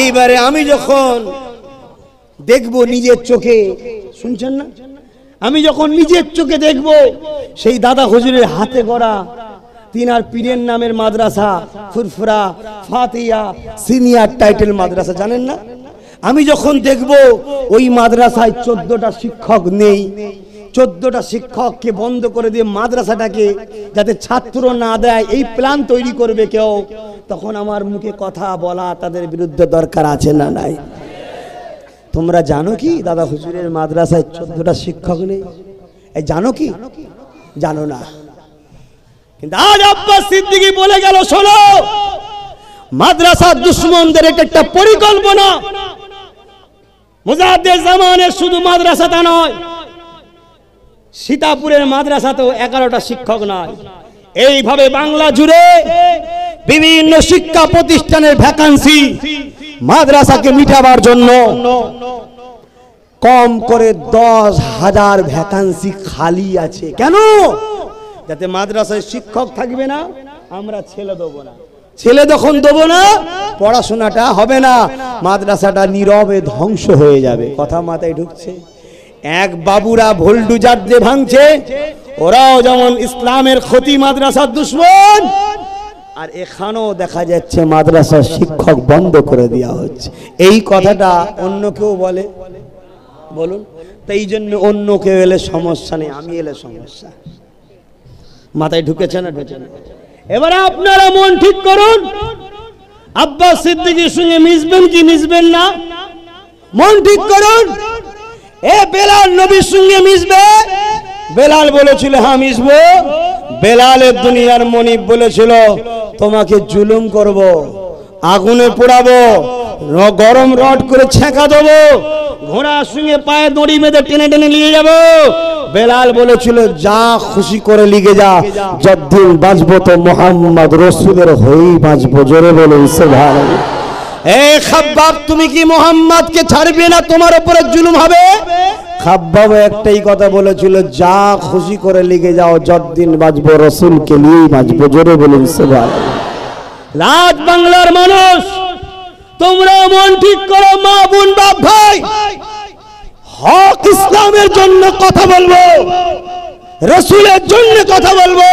এইবারে আমি যখন দেখবো নিজের চোখে, শুনছেন না, আমি যখন নিজের চোখে দেখব সেই দাদা হুজুরের হাতে গড়া 3 আর পীরের নামের মাদ্রাসা, ফুরফুরা, ফাতিয়া, সিনিয়র টাইটেল মাদ্রাসা, জানেন না? আমি যখন দেখব ওই মাদ্রাসায় 14টা শিক্ষক নেই, 14টা শিক্ষককে বন্ধ করে দিয়ে মাদ্রাসাটাকে যাতে ছাত্র না দেয় এই প্ল্যান তৈরি করবে কেউ, তখন আমার মুখে কথা বলা তাদের বিরুদ্ধে দরকার আছে না নাই? তোমরা জানো কি দাদা হুজুরের মাদ্রাসায় 14টা শিক্ষক নেই? এই জানো কি? জানো না। কিন্তু আজ আব্বাস সিদ্দিকী বলে গেল, শোনো, মাদ্রাসার দুশমনদের এটা একটা পরিকল্পনা। মুজাদ্দেদ জামানের শুধু মাদ্রাসাটা নয়, সীতাপুরের মাদ্রাসাতেও 11টা শিক্ষক নয়। এইভাবে বাংলা জুড়ে বিভিন্ন শিক্ষা প্রতিষ্ঠানের ভ্যাকান্সি মাদ্রাসাকে মিটাবার জন্য কম করে 10,000 ভ্যাকান্সি খালি আছে। কেন? যাতে মাদ্রাসায় শিক্ষক থাকবে না, আমরা ছেলে দেবো না। ছেলে যখন দেবো না, পড়াশোনাটা হবে না, মাদ্রাসাটা নীরবে ধ্বংস হয়ে যাবে। কথা মাথায় ঢুকছে? এক বাবুরা ভোল্ডুজার দিয়ে ভাঙছে, ওরাও যেমন ইসলামের ক্ষতি, মাদ্রাসার দুশমন। আর এখানেও দেখা যাচ্ছে মাদ্রাসার শিক্ষক বন্ধ করে দেওয়া হচ্ছে। এই কথাটা অন্য কেউ বলে? বলুন। তাই জন্য অন্য কেউ এলে সমস্যা নেই, আমি এলে সমস্যা। মাথায় ঢুকেছে না? ঢুকেছে না? এবারে আপনারা মন ঠিক করুন, আব্বাস সিদ্দিকীর সঙ্গে মিশবেন কি মিশবেন না? মন ঠিক করুন। এ বেলাল নবীর সঙ্গে মিশবে? বেলাল বলেছিল হ্যাঁ মিশবো। বেলালের দুনিয়ার মনিব বলেছিল তোমাকে জুলুম করব, আগুনে পোড়াবো, গরম রড করে ছেঁকা দেবো, ঘোড়ার সঙ্গে পায়ে দড়ি বেঁধে টেনে টেনে নিয়ে যাব। বেলাল বলেছিল যা খুশি করে লিখে যা, যতদিন বাঁচবো তো মুহাম্মদ রাসূলের হয়েই বাঁচবো। জোরে বলুন সুবহানাল্লাহ। এ খাব্বাব, তুমি কি মুহাম্মদকে ছাড়বে না? তোমার উপরে জুলুম হবে। খাব্বাব একটাই কথা বলেছিল, যা খুশি করে লিখে যাও, যতদিন বাঁচবো রাসূলকে নিয়েই বাঁচবো। জোরে বলুন সুবহানাল্লাহ। রাত বাংলার মানুষ, তোমরা মন ঠিক করো, মা বোন বাপ ভাই, হক ইসলামের জন্য কথা বলবো, রাসূলের জন্য কথা বলবো।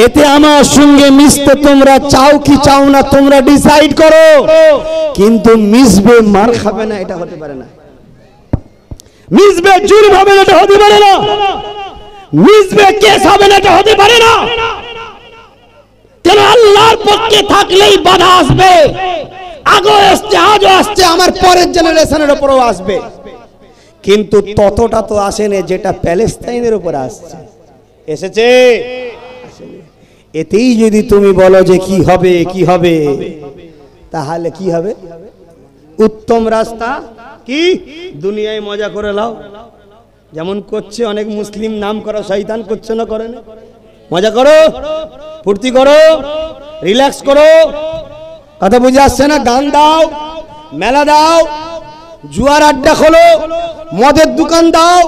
এতে আমার সঙ্গে মিশতে তোমরা চাও কি চাও না তোমরা ডিসাইড করো, কিন্তু মিশবে মার খাবে না এটা হতে পারে না। মিশবে জুলুম হবে না এটা হতে পারে না। মিশবে কেস হবে না এটা হতে পারে না। কেন? আল্লাহর পক্ষে থাকলেই বাধা আসবে। আগে আসছে, আজও আসছে, আমার পরের জেনারেশনের উপরও আসবে। কিন্তু ততটা তো আসেনি যেটা প্যালেস্তাইনের উপর আসছে। এসেছে? এতেই যদি তুমি বলো যে কি হবে কি হবে, তাহলে কি হবে? উত্তম রাস্তা কি? দুনিয়ায় মজা করে লাও, যেমন করছে অনেক মুসলিম নাম করা শয়তান, করছে না? করে না? মজা করো, ফুর্তি করো, রিল্যাক্স করো। কথা বুঝে আসছে না? গান দাও, মেলা দাও, জুয়ার আড্ডা খোলো, মদের দোকান দাও।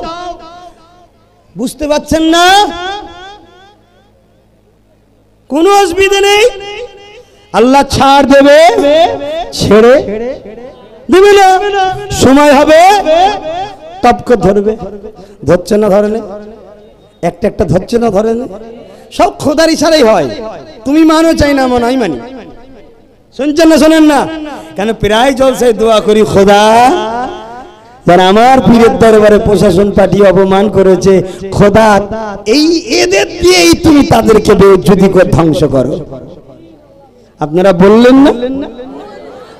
বুঝতে পারছেন না? কোনো অসুবিধা নেই, আল্লাহ ছাড় দেবে, ছেড়ে দেবে না। সময় হবে তবকে ধরবে। ধরছে না? ধরে না? একটা একটা ধরছে না? ধরে না? সব খোদার ইশারাই হয়। তুমি মানো চাই না মানো, আমি মানি। শুনছেন না? শোনেন না? কেন প্রায় জলসায় দোয়া করি, খোদা যারা আমার পীরের দরবারে প্রশাসন পাঠিয়ে অপমান করেছে, খোদা এই এদের দিয়েই তুমি তাদেরকে বেইজ্জতি করে ধ্বংস করো। আপনারা বললেন না?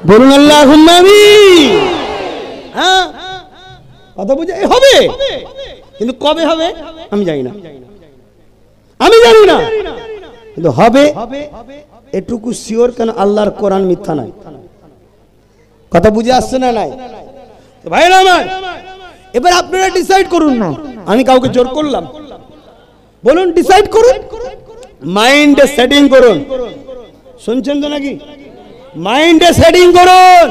বলুন আল্লাহুম্মা আমিন। হ্যাঁ, কথা বুঝে হবে, কিন্তু কবে হবে আমি জানি না, আমি জানি না, কিন্তু হবে এটুকু শিওর। কেন? আল্লাহর কোরআন মিথ্যা নয়। কথা বুঝে আসছে না? নাই ভাইরা আমার, এবার আপনারা ডিসাইড করুন না, আমি কাউকে জোর করলাম? বলুন ডিসাইড করুন, মাইন্ডে সেটিং করুন। শুনছেন তো নাকি? মাইন্ডে সেটিং করুন।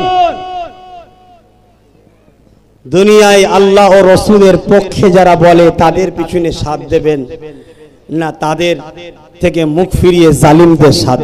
দুনিয়ায় আল্লাহ ও রাসূলের পক্ষে যারা বলে তাদের পিছনে সাথ দেবেন না, তাদের থেকে মুখ ফিরিয়ে জালিমদের সাথ